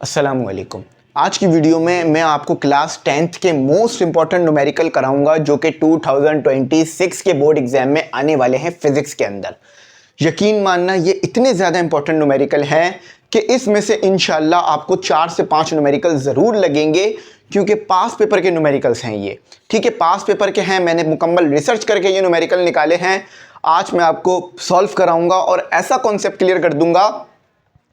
अस्सलामुअलैकुम। आज की वीडियो में मैं आपको क्लास 10th के मोस्ट इंपॉर्टेंट न्यूमेरिकल कराऊंगा जो कि 2026 के बोर्ड एग्जाम में आने वाले हैं फिजिक्स के अंदर। यकीन मानना ये इतने ज़्यादा इंपॉर्टेंट न्यूमेरिकल हैं कि इसमें से इंशाल्लाह आपको 4 से 5 न्यूमेरिकल ज़रूर लगेंगे क्योंकि पास पेपर के न्यूमेरिकल्स हैं ये। ठीक है, पास पेपर के हैं, मैंने मुकम्मल रिसर्च करके ये न्यूमेरिकल निकाले हैं। आज मैं आपको सॉल्व कराऊंगा और ऐसा कॉन्सेप्ट क्लियर कर दूंगा,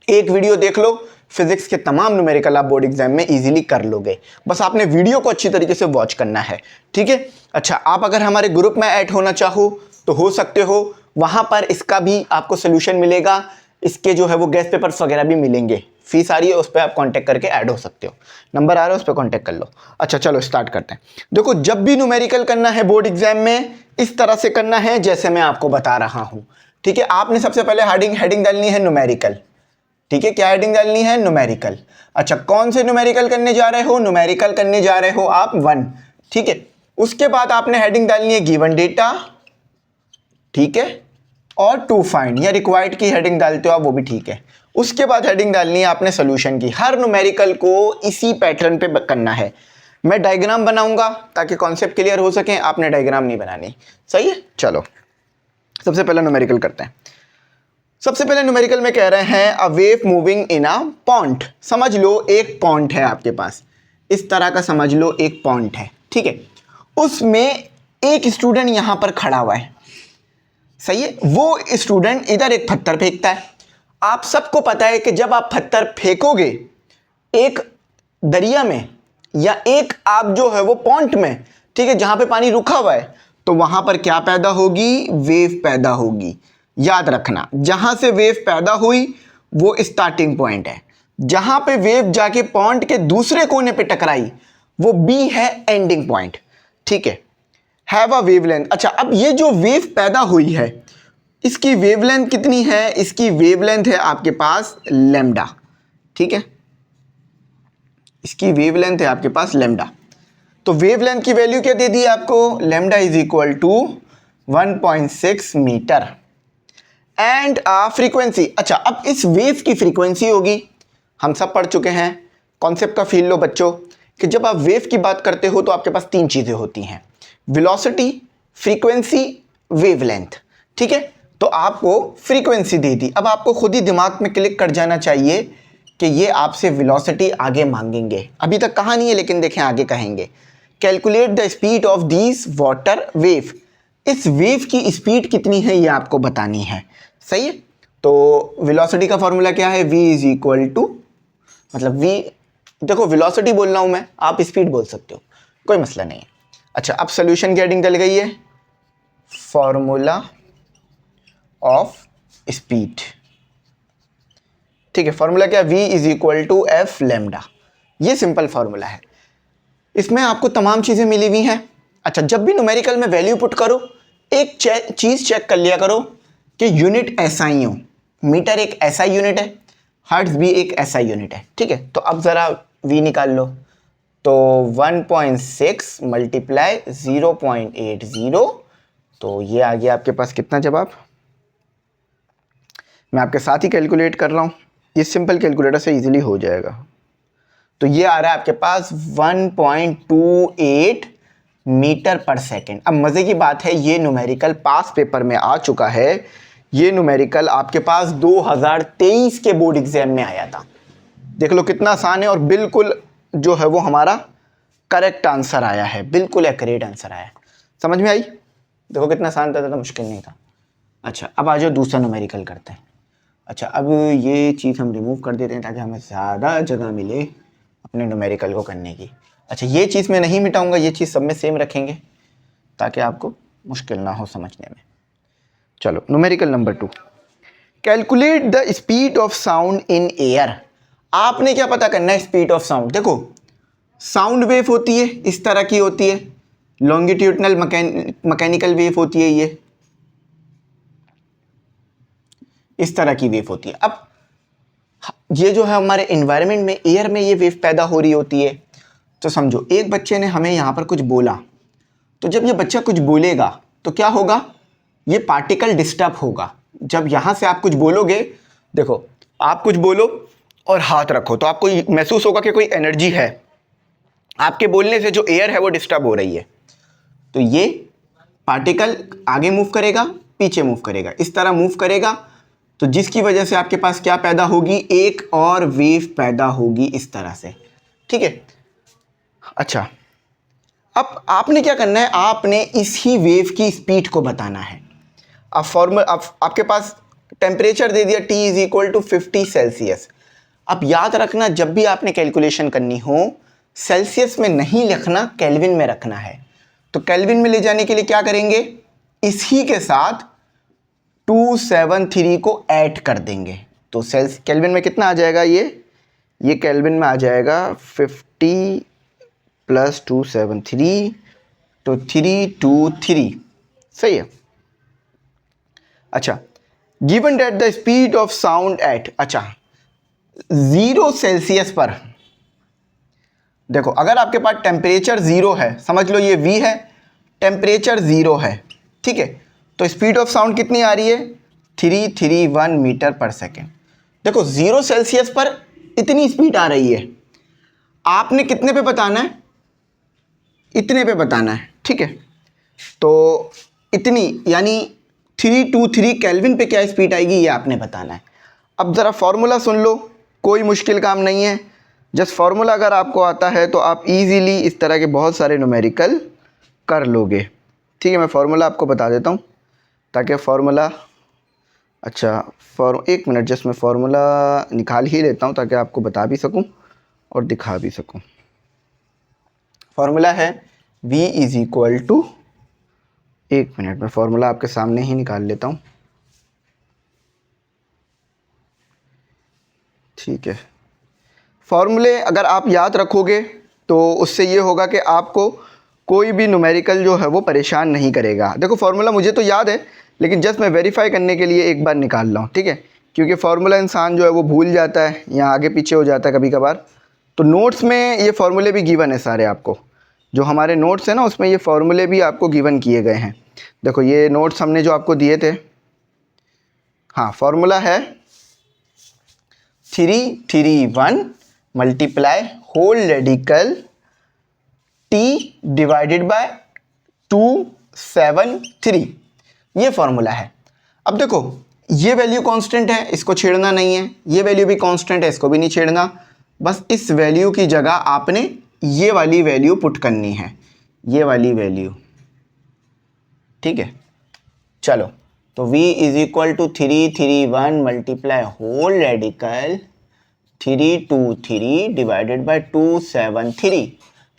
एक वीडियो देख लो, फिजिक्स के तमाम न्यूमेरिकल आप बोर्ड एग्जाम में इजीली कर लोगे। बस आपने वीडियो को अच्छी तरीके से वॉच करना है। ठीक है, अच्छा, आप अगर हमारे ग्रुप में ऐड होना चाहो तो हो सकते हो, वहां पर इसका भी आपको सोल्यूशन मिलेगा, इसके जो है वो गेस्ट पेपर्स वगैरह भी मिलेंगे। फीस आ रही है, उस पर आप कांटेक्ट करके ऐड हो सकते हो, नंबर आ रहा है उस पर कांटेक्ट कर लो। अच्छा चलो स्टार्ट करते हैं। देखो, जब भी न्यूमेरिकल करना है बोर्ड एग्जाम में इस तरह से करना है जैसे मैं आपको बता रहा हूं। ठीक है, आपने सबसे पहले हेडिंग डालनी है न्यूमेरिकल। ठीक है, क्या हेडिंग डालनी है? न्यूमेरिकल। अच्छा, कौन से न्यूमेरिकल करने जा रहे हो? न्यूमेरिकल करने जा रहे हो आप 1। ठीक है, उसके बाद आपने हेडिंग डालनी है गिवन डेटा, ठीक है, और टू फाइंड या रिक्वायर्ड की हेडिंग डालते हो आप, वो भी ठीक है। उसके बाद हेडिंग डालनी है आपने सोल्यूशन की। हर न्यूमेरिकल को इसी पैटर्न पे करना है। मैं डायग्राम बनाऊंगा ताकि कॉन्सेप्ट क्लियर हो सके, आपने डायग्राम नहीं बनानी। सही है, चलो सबसे पहले न्यूमेरिकल करते हैं। सबसे पहले न्यूमेरिकल में कह रहे हैं a wave moving in a pond. समझ लो एक पॉन्ड है आपके पास, इस तरह का समझ लो एक पॉन्ड है। ठीक है, उसमें एक स्टूडेंट यहां पर खड़ा हुआ है। सही है, वो स्टूडेंट इधर एक पत्थर फेंकता है। आप सबको पता है कि जब आप पत्थर फेंकोगे एक दरिया में या एक आप जो है वो पॉन्ड में, ठीक है, जहां पे पानी रुका हुआ है, तो वहां पर क्या पैदा होगी? वेव पैदा होगी। याद रखना, जहां से वेव पैदा हुई वो स्टार्टिंग पॉइंट है, जहां पे वेव जाके पॉन्ड के दूसरे कोने पे टकराई वो बी है एंडिंग पॉइंट। ठीक है, हैव अ वेवलेंथ। अच्छा, अब ये जो वेव पैदा हुई है इसकी वेवलेंथ कितनी है? इसकी वेवलेंथ है आपके पास लैम्डा। ठीक है, इसकी वेवलेंथ है आपके पास लैम्डा। तो वेवलेंथ की वैल्यू क्या दे दी आपको? Lambda is equal to 1.6 metre and frequency. अच्छा, अब इस वेव की फ्रीक्वेंसी होगी, हम सब पढ़ चुके हैं, कॉन्सेप्ट का फील लो बच्चों, कि जब आप वेव की बात करते हो तो आपके पास 3 चीजें होती हैं, वेलोसिटी, फ्रीक्वेंसी, वेवलेंथ। ठीक है, तो आपको फ्रीक्वेंसी दे दी। अब आपको खुद ही दिमाग में क्लिक कर जाना चाहिए कि ये आपसे वेलोसिटी आगे मांगेंगे। अभी तक कहा नहीं है लेकिन देखें आगे कहेंगे, calculate the speed of this water wave. इस वेव की स्पीड कितनी है ये आपको बतानी है। सही है, तो वेलोसिटी का फॉर्मूला क्या है? v इज इक्वल टू, मतलब v, देखो वेलोसिटी बोल रहा हूं मैं, आप स्पीड बोल सकते हो, कोई मसला नहीं है। अच्छा, अब सोल्यूशन की हेडिंग डल गई है फॉर्मूला ऑफ स्पीड। ठीक है, फॉर्मूला क्या? v is equal to F lambda. ये सिंपल फॉर्मूला है, इसमें आपको तमाम चीजें मिली हुई हैं। अच्छा, जब भी न्यूमेरिकल में वैल्यू पुट करो एक चीज चेक कर लिया करो कि यूनिट एसआई हो। मीटर एक एसआई यूनिट है, हर्ट्ज भी एक एसआई यूनिट है। ठीक है, तो अब जरा v निकाल लो, तो 1.6 मल्टीप्लाई 0.80, तो ये आ गया आपके पास कितना जवाब? मैं आपके साथ ही कैलकुलेट कर रहा हूं, ये सिंपल कैलकुलेटर से इजीली हो जाएगा। तो ये आ रहा है आपके पास 1.28 मीटर पर सेकेंड। अब मजे की बात है, ये न्यूमेरिकल पास पेपर में आ चुका है। ये न्यूमेरिकल आपके पास 2023 के बोर्ड एग्जाम में आया था। देख लो कितना आसान है और बिल्कुल जो है वो हमारा करेक्ट आंसर आया है, बिल्कुल एक्यूरेट आंसर आया है। समझ में आई? देखो कितना आसान था, ज़्यादा मुश्किल नहीं था। अच्छा, अब आ जाओ दूसरा न्यूमेरिकल करते हैं। अच्छा, अब ये चीज़ हम रिमूव कर देते हैं ताकि हमें ज़्यादा जगह मिले अपने न्यूमेरिकल को करने की। अच्छा, ये चीज़ मैं नहीं मिटाऊंगा, ये चीज़ सब में सेम रखेंगे ताकि आपको मुश्किल ना हो समझने में। चलो, numerical number 2, calculate the speed of sound in air. आपने क्या पता करना है? Speed of sound. देखो, साउंड वेव होती है, इस तरह की होती है, लॉन्गिट्यूडनल मैकेनिकल वेव होती है, ये इस तरह की वेव होती है। अब ये जो है हमारे एनवायरनमेंट में, एयर में ये वेव पैदा हो रही होती है। तो समझो एक बच्चे ने हमें यहाँ पर कुछ बोला, तो जब ये बच्चा कुछ बोलेगा तो क्या होगा? ये पार्टिकल डिस्टर्ब होगा। जब यहाँ से आप कुछ बोलोगे, देखो आप कुछ बोलो और हाथ रखो तो आपको महसूस होगा कि कोई एनर्जी है, आपके बोलने से जो एयर है वो डिस्टर्ब हो रही है। तो ये पार्टिकल आगे मूव करेगा, पीछे मूव करेगा, इस तरह मूव करेगा, तो जिसकी वजह से आपके पास क्या पैदा होगी, एक और वेव पैदा होगी इस तरह से, ठीक है। अच्छा, अब आपने क्या करना है, आपने इसी वेव की स्पीड को बताना है। अब फॉर्मूला, आपके पास टेम्परेचर दे दिया T is equal to 50 Celsius. अब याद रखना, जब भी आपने कैलकुलेशन करनी हो, सेल्सियस में नहीं लिखना, केल्विन में रखना है। तो केल्विन में ले जाने के लिए क्या करेंगे, इसी के साथ 273 को ऐड कर देंगे। तो केल्विन में कितना आ जाएगा, ये केल्विन में आ जाएगा 50 प्लस 273, तो 323, सही है। अच्छा, given that the speed of sound eight, अच्छा 0 सेल्सियस पर, देखो अगर आपके पास टेम्परेचर 0 है, समझ लो ये V है, टेम्परेचर 0 है, ठीक है, तो स्पीड ऑफ साउंड कितनी आ रही है, 331 मीटर पर सेकेंड। देखो 0 सेल्सियस पर इतनी स्पीड आ रही है, आपने कितने पे बताना है, इतने पे बताना है, ठीक है। तो इतनी यानी 323 केल्विन पे क्या स्पीड आएगी, ये आपने बताना है। अब ज़रा फॉर्मूला सुन लो, कोई मुश्किल काम नहीं है, जस्ट फॉर्मूला अगर आपको आता है तो आप इजीली इस तरह के बहुत सारे न्यूमेरिकल कर लोगे, ठीक है। मैं फॉर्मूला आपको बता देता हूँ ताकि फॉर्मूला, अच्छा एक मिनट, जस्ट मैं फॉर्मूला निकाल ही लेता हूँ ताकि आपको बता भी सकूँ और दिखा भी सकूँ। फॉर्मूला है V इज इक्वल टू, एक मिनट में फॉर्मूला आपके सामने ही निकाल लेता हूँ, ठीक है। फॉर्मूले अगर आप याद रखोगे तो उससे ये होगा कि आपको कोई भी न्यूमेरिकल जो है वो परेशान नहीं करेगा। देखो फॉर्मूला मुझे तो याद है, लेकिन जस्ट मैं वेरीफाई करने के लिए एक बार निकाल रहा हूँ, ठीक है, क्योंकि फार्मूला इंसान जो है वो भूल जाता है या आगे पीछे हो जाता है कभी कभार। तो नोट्स में ये फार्मूले भी गिवन है सारे, आपको जो हमारे नोट्स हैं ना उसमें ये फार्मूले भी आपको गिवन किए गए हैं। देखो ये नोट्स हमने जो आपको दिए थे, हाँ फार्मूला है 331 multiply whole radical T divided by 273, ये फॉर्मूला है। अब देखो ये वैल्यू कांस्टेंट है, इसको छेड़ना नहीं है, ये वैल्यू भी कांस्टेंट है, इसको भी नहीं छेड़ना, बस इस वैल्यू की जगह आपने ये वाली वैल्यू पुट करनी है, ये वाली वैल्यू, ठीक है। चलो तो V is equal to 331 multiply whole radical 323 divided by 273।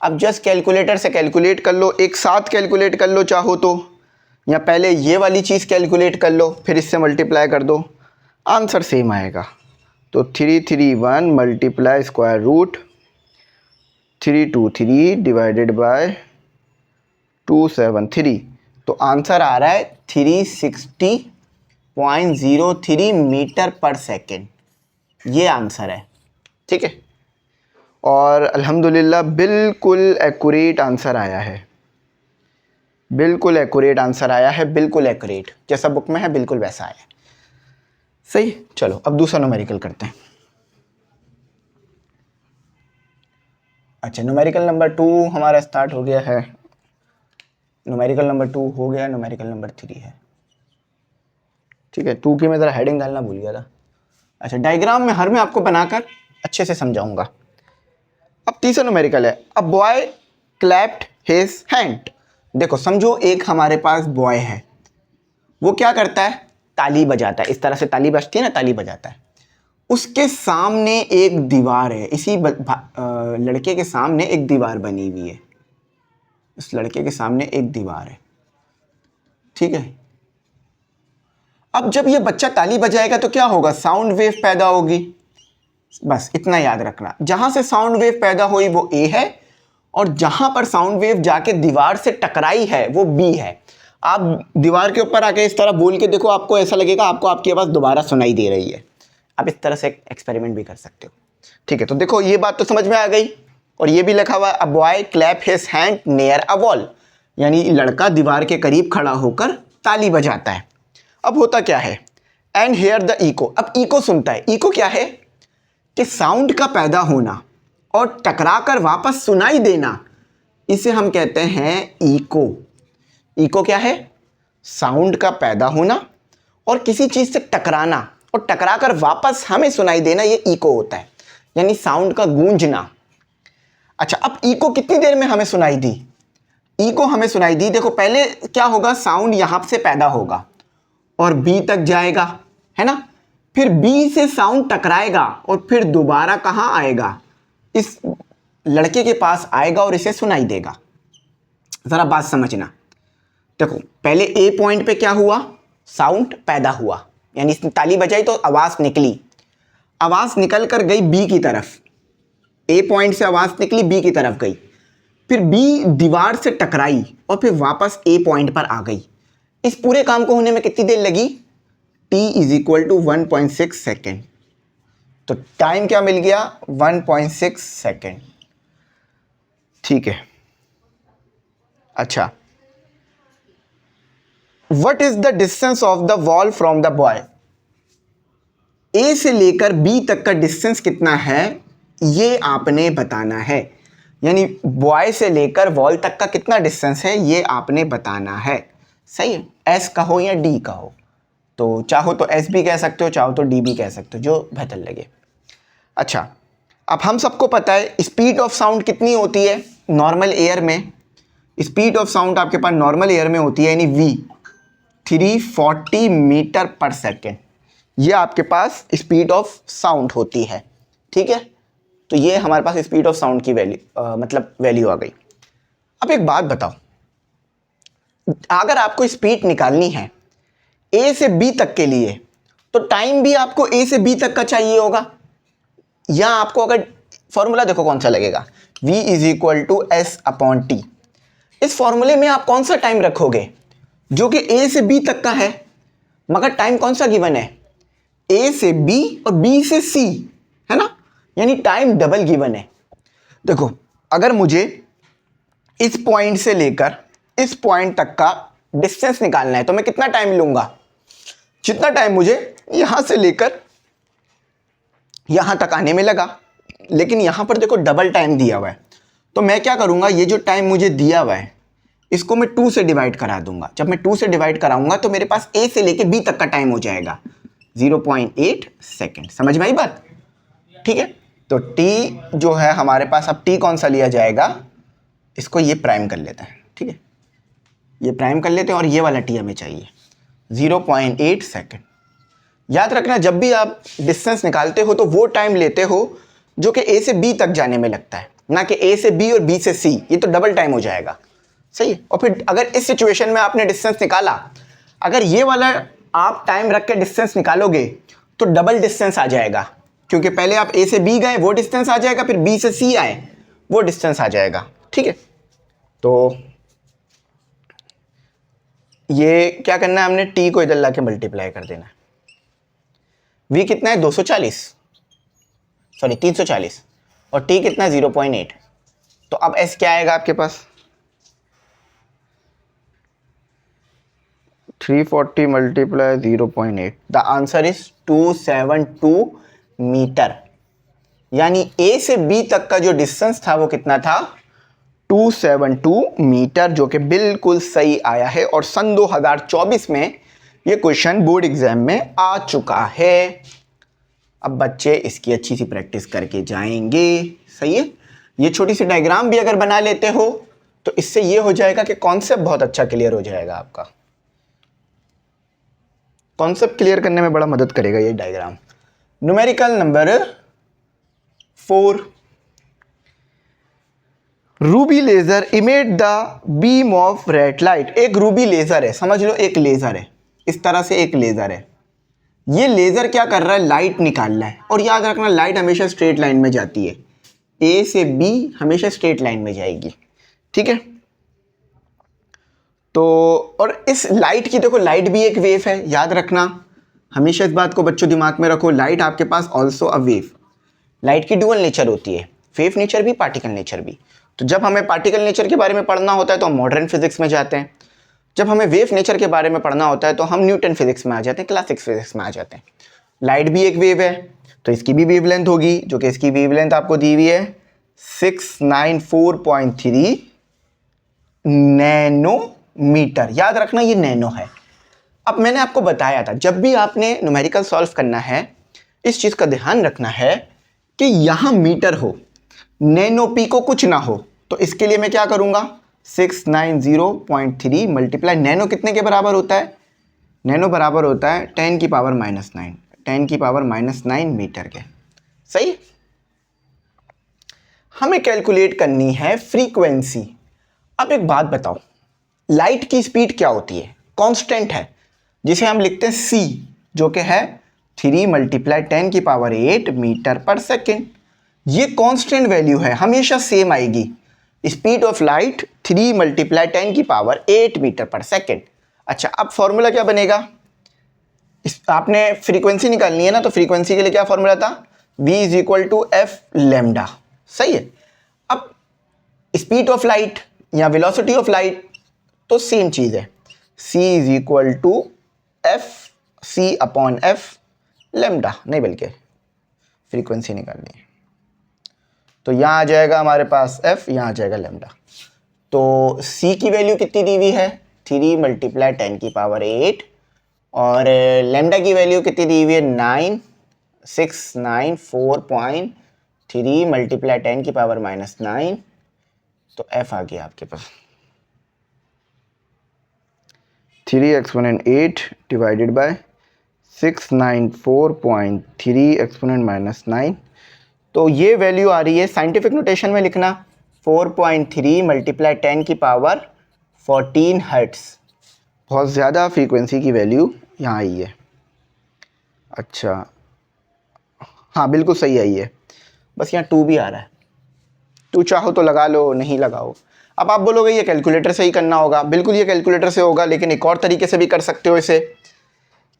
अब जस्ट कैलकुलेटर से कैलकुलेट कर लो, एक साथ कैलकुलेट कर लो चाहो तो, या पहले ये वाली चीज़ कैलकुलेट कर लो फिर इससे मल्टीप्लाई कर दो, आंसर सेम आएगा। तो 331 multiply square root 323 divided by 273, तो आंसर आ रहा है 360.03 मीटर पर सेकेंड, ये आंसर है, ठीक है। और अल्हम्दुलिल्लाह बिल्कुल एक्यूरेट आंसर आया है, बिल्कुल एक्यूरेट आंसर आया है, बिल्कुल एक्यूरेट, जैसा बुक में है बिल्कुल वैसा आया है, सही। चलो अब दूसरा न्यूमेरिकल करते हैं। अच्छा न्यूमेरिकल नंबर 2 हमारा स्टार्ट हो गया है, न्यूमेरिकल नंबर 2 हो गया, न्यूमेरिकल नंबर 3 है, ठीक है। 2 की मैं ज़रा हेडिंग डालना भूल गया था। अच्छा डायग्राम में हर में आपको बनाकर अच्छे से समझाऊंगा। अब तीसरा न्यूमेरिकल है, a boy clapped his hand. देखो समझो एक हमारे पास बॉय है, वो क्या करता है, ताली बजाता है, इस तरह से ताली बजती है ना, ताली बजाता है। उसके सामने एक दीवार है, इसी लड़के के सामने एक दीवार बनी हुई है, इस लड़के के सामने एक दीवार है, ठीक है। अब जब ये बच्चा ताली बजाएगा तो क्या होगा, साउंड वेव पैदा होगी, बस इतना याद रखना। जहां से साउंड वेव पैदा हुई वो A है, और जहां पर साउंड वेव जाके दीवार से टकराई है वो B है। आप दीवार के ऊपर आके इस तरह बोल के देखो, आपको ऐसा लगेगा आपको आपकी आवाज़ दोबारा सुनाई दे रही है। आप इस तरह से एक्सपेरिमेंट भी कर सकते हो, ठीक है। तो देखो ये बात तो समझ में आ गई, और ये भी लिखा हुआ है, a boy clap his hand near a wall, यानी लड़का दीवार के करीब खड़ा होकर ताली बजाता है। अब होता क्या है, एंड हेयर द इको, अब इको सुनता है, इको क्या है, कि साउंड का पैदा होना और टकराकर वापस सुनाई देना, इसे हम कहते हैं इको। इको क्या है? साउंड का पैदा होना और किसी चीज से टकराना और टकराकर वापस हमें सुनाई देना, ये इको होता है, यानी साउंड का गूंजना। अच्छा, अब इको कितनी देर में हमें सुनाई दी? इको हमें सुनाई दी, देखो पहले क्या होगा, साउंड यहां से पैदा होगा और बी तक जाएगा, है ना, फिर बी से साउंड टकराएगा और फिर दोबारा कहां आएगा? इस लड़के के पास आएगा और इसे सुनाई देगा। जरा बात समझना, देखो पहले ए पॉइंट पे क्या हुआ? साउंड पैदा हुआ, यानी इसने ताली बजाई तो आवाज निकली, आवाज निकल कर गई बी की तरफ, ए पॉइंट से आवाज निकली बी की तरफ गई, फिर बी दीवार से टकराई और फिर वापस ए पॉइंट पर आ गई। इस पूरे काम को होने में कितनी देर लगी? t is equal to 1.6 second. तो टाइम क्या मिल गया? 1.6 सेकेंड। ठीक है। अच्छा, what is the distance of the wall from the boy? A से लेकर बी तक का डिस्टेंस कितना है, ये आपने बताना है। यानी बॉय से लेकर वॉल तक का कितना डिस्टेंस है, ये आपने बताना है। सही है, एस कहो या डी कहो, तो चाहो तो एस भी कह सकते हो, चाहो तो डी भी कह सकते हो, जो बेहतर लगे। अच्छा, अब हम सबको पता है स्पीड ऑफ साउंड कितनी होती है नॉर्मल एयर में? स्पीड ऑफ साउंड आपके पास नॉर्मल एयर में होती है यानी वी 340 मीटर पर सेकेंड, ये आपके पास स्पीड ऑफ साउंड होती है। ठीक है, तो ये हमारे पास स्पीड ऑफ साउंड की वैल्यू आ गई। अब एक बात बताओ, अगर आपको स्पीड निकालनी है ए से बी तक के लिए, तो टाइम भी आपको ए से बी तक का चाहिए होगा, या आपको अगर फॉर्मूला देखो कौन सा लगेगा, v is equal to S upon T. इस फॉर्मूले में आप कौन सा टाइम रखोगे जो कि ए से बी तक का है, मगर टाइम कौन सा गिवन है? ए से बी और बी से सी, है ना, यानी टाइम डबल गिवन है। देखो अगर मुझे इस पॉइंट से लेकर इस पॉइंट तक का डिस्टेंस निकालना है तो मैं कितना टाइम लूंगा? जितना टाइम मुझे यहां से लेकर यहां तक आने में लगा, लेकिन यहां पर देखो डबल टाइम दिया हुआ है, तो मैं क्या करूंगा, ये जो टाइम मुझे दिया हुआ है इसको मैं 2 से डिवाइड करा दूंगा। जब मैं 2 से डिवाइड कराऊंगा तो मेरे पास ए से लेके बी तक का टाइम हो जाएगा 0.8 सेकेंड। समझ में आई बात? ठीक है, तो t जो है हमारे पास, अब t कौन सा लिया जाएगा, इसको ये प्राइम कर लेते हैं। ठीक है, ये प्राइम कर लेते हैं और ये वाला t हमें चाहिए 0.8 सेकेंड। याद रखना, जब भी आप डिस्टेंस निकालते हो तो वो टाइम लेते हो जो कि ए से बी तक जाने में लगता है, ना कि ए से बी और बी से सी, ये तो डबल टाइम हो जाएगा। सही है, और फिर अगर इस सिचुएशन में आपने डिस्टेंस निकाला, अगर ये वाला आप टाइम रख के डिस्टेंस निकालोगे तो डबल डिस्टेंस आ जाएगा, क्योंकि पहले आप ए से बी गए वो डिस्टेंस आ जाएगा, फिर बी से सी आए वो डिस्टेंस आ जाएगा। ठीक है, तो ये क्या करना है, हमने टी को इधर ला के मल्टीप्लाई कर देना है। v कितना है 340 और t कितना है 0.8। तो अब s क्या आएगा आपके पास, 340 multiply 0.8, the answer is 272 metre. यानी a से b तक का जो डिस्टेंस था वो कितना था, 272 मीटर, जो कि बिल्कुल सही आया है और सन 2024 में ये क्वेश्चन बोर्ड एग्जाम में आ चुका है। अब बच्चे इसकी अच्छी सी प्रैक्टिस करके जाएंगे। सही है, ये छोटी सी डायग्राम भी अगर बना लेते हो तो इससे ये हो जाएगा कि कॉन्सेप्ट बहुत अच्छा क्लियर हो जाएगा। आपका कॉन्सेप्ट क्लियर करने में बड़ा मदद करेगा ये diagram. Numerical number 4, ruby laser emit the beam of red light. एक रूबी लेजर है, समझ लो एक लेजर है, इस तरह से एक लेजर है। ये लेजर क्या कर रहा है, लाइट निकाल रहा है। और याद रखना लाइट हमेशा स्ट्रेट लाइन में जाती है, ए से बी हमेशा स्ट्रेट लाइन में जाएगी। ठीक है, तो और इस लाइट की देखो, लाइट भी एक वेव है, याद रखना हमेशा इस बात को बच्चों दिमाग में रखो। लाइट आपके पास ऑल्सो अ वेव, लाइट की डुअल नेचर होती है, वेव नेचर भी पार्टिकल नेचर भी। तो जब हमें पार्टिकल नेचर के बारे में पढ़ना होता है तो हम मॉडर्न फिजिक्स में जाते हैं, जब हमें वेव नेचर के बारे में पढ़ना होता है तो हम न्यूटन फिजिक्स में आ जाते हैं, क्लासिक फिजिक्स में आ जाते हैं। लाइट भी एक वेव है, तो इसकी भी वेवलेंथ होगी, जो कि इसकी वेवलेंथ आपको दी हुई है 694.3 नैनोमीटर। याद रखना ये नैनो है। अब मैंने आपको बताया था जब भी आपने न्यूमेरिकल सॉल्व करना है इस चीज का ध्यान रखना है कि यहां मीटर हो, नैनो पी को कुछ ना हो। तो इसके लिए मैं क्या करूंगा, 690.3 मल्टीप्लाई नैनो कितने के बराबर होता है, नैनो बराबर होता है 10 की पावर -9, 10 की पावर -9 मीटर के। सही। हमें कैलकुलेट करनी है फ्रीक्वेंसी। अब एक बात बताओ, लाइट की स्पीड क्या होती है, कांस्टेंट है, जिसे हम लिखते हैं c, जो कि है 3 मल्टीप्लाई 10 की पावर 8 मीटर पर सेकेंड। ये कांस्टेंट वैल्यू है, हमेशा सेम आएगी। स्पीड ऑफ लाइट 3 मल्टीप्लाई 10 की पावर 8 मीटर पर सेकेंड। अच्छा, अब फॉर्मूला क्या बनेगा, आपने फ्रीक्वेंसी निकालनी है ना, तो फ्रीक्वेंसी के लिए क्या फॉर्मूला था, v is equal to F lambda. सही है। अब स्पीड ऑफ लाइट या वेलोसिटी ऑफ लाइट तो सेम चीज है, c is equal to F C upon F lambda, नहीं बल्कि फ्रीक्वेंसी निकालनी है। तो यहां आ जाएगा हमारे पास f, यहां आ जाएगा लैम्डा। तो c की वैल्यू कितनी दी हुई है, 3 मल्टीप्लाई 10 की पावर 8, और लैम्डा की वैल्यू कितनी दी हुई है 9694.3 मल्टीप्लाई 10 की पावर -9। तो f आ गया आपके पास 3 एक्सपोनेंट 8 डिवाइडेड बाय 694.3 एक्सपोनेंट -9। तो ये वैल्यू आ रही है, साइंटिफिक नोटेशन में लिखना 4.3 मल्टीप्लाई 10 की पावर 14 हर्ट्स। बहुत ज़्यादा फ्रीक्वेंसी की वैल्यू यहाँ आई है। अच्छा हाँ बिल्कुल सही आई है, बस यहाँ 2 भी आ रहा है। 2 चाहो तो लगा लो, नहीं लगाओ। अब आप बोलोगे ये कैलकुलेटर से ही करना होगा, बिल्कुल ये कैलकुलेटर से होगा, लेकिन एक और तरीके से भी कर सकते हो इसे,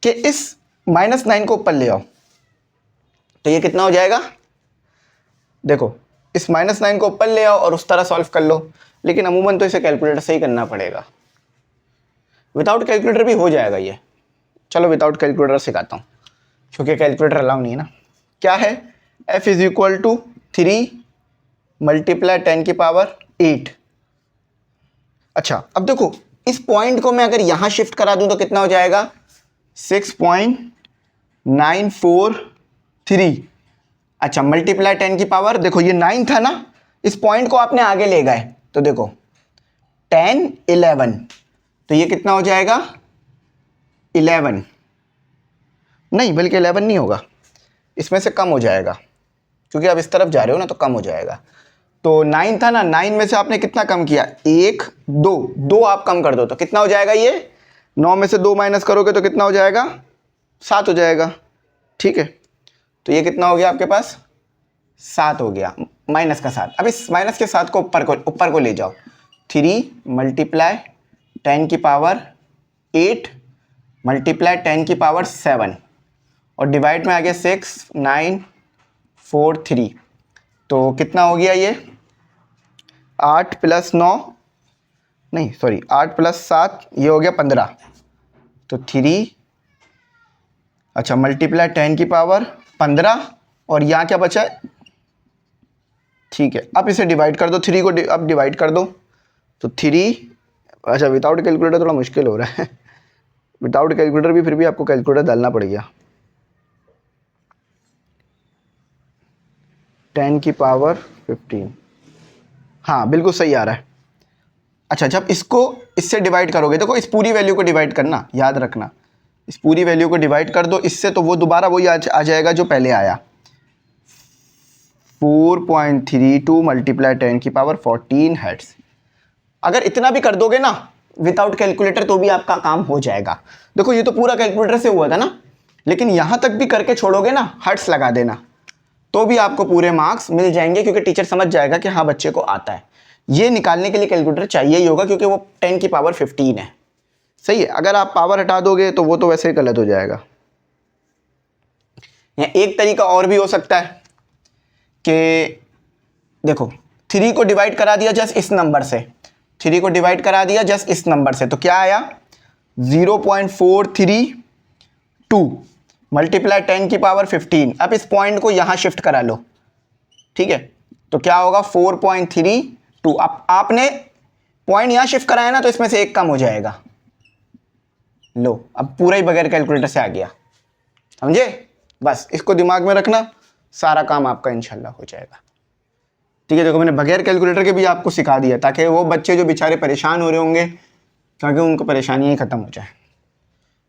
कि इस -9 को ऊपर ले आओ। तो ये कितना हो जाएगा, देखो इस -9 को ऊपर ले आओ और उस तरह सॉल्व कर लो, लेकिन अमूमन तो इसे कैलकुलेटर से ही करना पड़ेगा। विदाउट कैलकुलेटर भी हो जाएगा ये। चलो विदाउट कैलकुलेटर सिखाता हूँ, क्योंकि कैलकुलेटर अलाउ नहीं है ना। क्या है, f is equal to 3 multiply 10 की पावर 8। अच्छा अब देखो इस पॉइंट को मैं अगर यहां शिफ्ट करा दूं तो कितना हो जाएगा, 6.943। अच्छा मल्टीप्लाई 10 की पावर, देखो ये 9 था ना, इस पॉइंट को आपने आगे ले गए तो देखो 10 11, तो ये कितना हो जाएगा 11, नहीं बल्कि 11 नहीं होगा, इसमें से कम हो जाएगा, क्योंकि आप इस तरफ जा रहे हो ना तो कम हो जाएगा। तो 9 था ना, 9 में से आपने कितना कम किया, 1 2 आप कम कर दो तो कितना हो जाएगा, ये 9 में से 2 माइनस करोगे तो कितना हो जाएगा, 7 हो जाएगा। ठीक है, तो ये कितना हो गया आपके पास, 7 हो गया, माइनस का 7। अब इस माइनस के 7 को ऊपर को ले जाओ, 3 मल्टीप्लाई 10 की पावर 8 मल्टीप्लाई 10 की पावर 7 और डिवाइड में आ गया 6.943। तो कितना हो गया ये, 8 + 9 नहीं सॉरी 8 + 7 ये हो गया 15। तो 3 अच्छा मल्टीप्लाई 10 की पावर 15 और यहाँ क्या बचा, ठीक है अब इसे डिवाइड कर दो, 3 को अब डिवाइड कर दो तो 3, अच्छा विदाउट कैलकुलेटर थोड़ा मुश्किल हो रहा है, विदाउट कैलकुलेटर भी फिर भी आपको कैलकुलेटर डालना पड़ गया। 10 की पावर 15, हाँ बिल्कुल सही आ रहा है। अच्छा जब इसको इससे डिवाइड करोगे, देखो इस पूरी वैल्यू को डिवाइड करना, याद रखना इस पूरी वैल्यू को डिवाइड कर दो इससे, तो वो दोबारा वही आ जाएगा जो पहले आया, 4.32 मल्टीप्लाई 10 की पावर 14 हर्ट्ज। अगर इतना भी कर दोगे ना विदाउट कैलकुलेटर तो भी आपका काम हो जाएगा। देखो ये तो पूरा कैलकुलेटर से हुआ था ना, लेकिन यहां तक भी करके छोड़ोगे ना, हर्ट्ज लगा देना, तो भी आपको पूरे मार्क्स मिल जाएंगे, क्योंकि टीचर समझ जाएगा कि हाँ बच्चे को आता है। ये निकालने के लिए कैलकुलेटर चाहिए ही होगा, क्योंकि वो 10 की पावर 15 है। सही है, अगर आप पावर हटा दोगे तो वो तो वैसे ही गलत हो जाएगा। या एक तरीका और भी हो सकता है कि देखो 3 को डिवाइड करा दिया जस्ट इस नंबर से, 3 को डिवाइड करा दिया जस्ट इस नंबर से, तो क्या आया 0.432 मल्टीप्लाई 10 की पावर 15। अब इस पॉइंट को यहां शिफ्ट करा लो, ठीक है, तो क्या होगा 4.32। अब आपने पॉइंट यहां शिफ्ट कराया ना, तो इसमें से एक कम हो जाएगा। लो, अब पूरा ही बगैर कैलकुलेटर से आ गया, समझे? बस इसको दिमाग में रखना, सारा काम आपका इंशाल्लाह हो जाएगा। ठीक है, देखो मैंने बगैर कैलकुलेटर के भी आपको सिखा दिया, ताकि वो बच्चे जो बेचारे परेशान हो रहे होंगे, ताकि उनको परेशानियां ही खत्म हो जाए।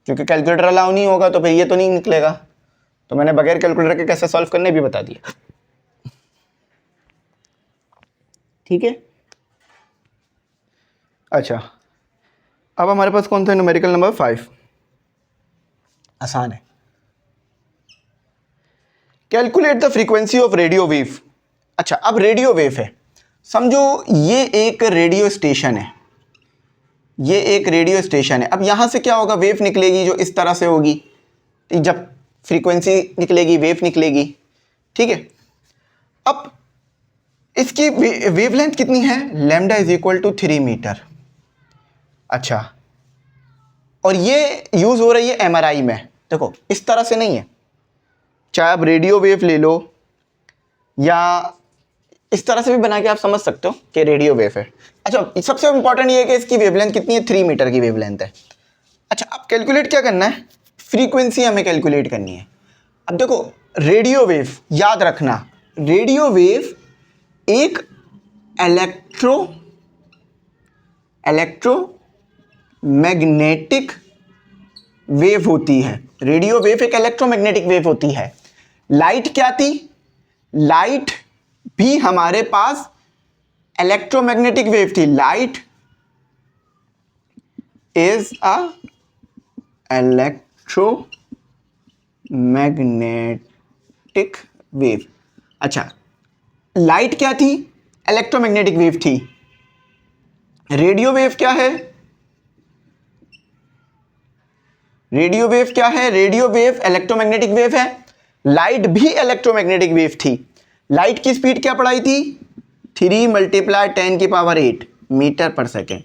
क्योंकि कैलकुलेटर अलाउ नहीं होगा तो फिर ये तो नहीं निकलेगा, तो मैंने बगैर कैलकुलेटर के कैसे सॉल्व करने भी बता दिया। ठीक है, अच्छा, अब हमारे पास कौन सा न्यूमेरिकल नंबर 5, आसान है। Calculate the frequency of radio wave. अच्छा, अब रेडियो वेव है, समझो ये एक रेडियो स्टेशन है, ये एक रेडियो स्टेशन है। अब यहां से क्या होगा, वेव निकलेगी जो इस तरह से होगी, जब फ्रीक्वेंसी निकलेगी वेव निकलेगी, ठीक है। अब इसकी वेवलेंथ कितनी है, lambda is equal to 3 metre. अच्छा, और ये यूज हो रही है एमआरआई में। देखो इस तरह से नहीं है, चाहे आप रेडियो वेव ले लो या इस तरह से भी बना के आप समझ सकते हो कि रेडियो वेव है। अच्छा, सबसे इंपॉर्टेंट ये है कि इसकी वेवलेंथ कितनी है, 3 मीटर की वेवलेंथ है। अच्छा, अब कैलकुलेट क्या करना है, फ्रीक्वेंसी हमें कैलकुलेट करनी है। अब देखो रेडियो वेव, याद रखना रेडियो वेव एक इलेक्ट्रोमैग्नेटिक वेव होती है। रेडियो वेव एक इलेक्ट्रोमैग्नेटिक वेव होती है। लाइट क्या थी, लाइट भी हमारे पास इलेक्ट्रोमैग्नेटिक वेव थी। Light is a electromagnetic wave. अच्छा, लाइट क्या थी, इलेक्ट्रोमैग्नेटिक वेव थी। रेडियो वेव क्या है, रेडियो वेव क्या है, रेडियो वेव इलेक्ट्रोमैग्नेटिक वेव है। लाइट भी इलेक्ट्रोमैग्नेटिक वेव थी। लाइट की स्पीड क्या पढ़ाई थी, 3 × 10⁸ मीटर पर सेकेंड।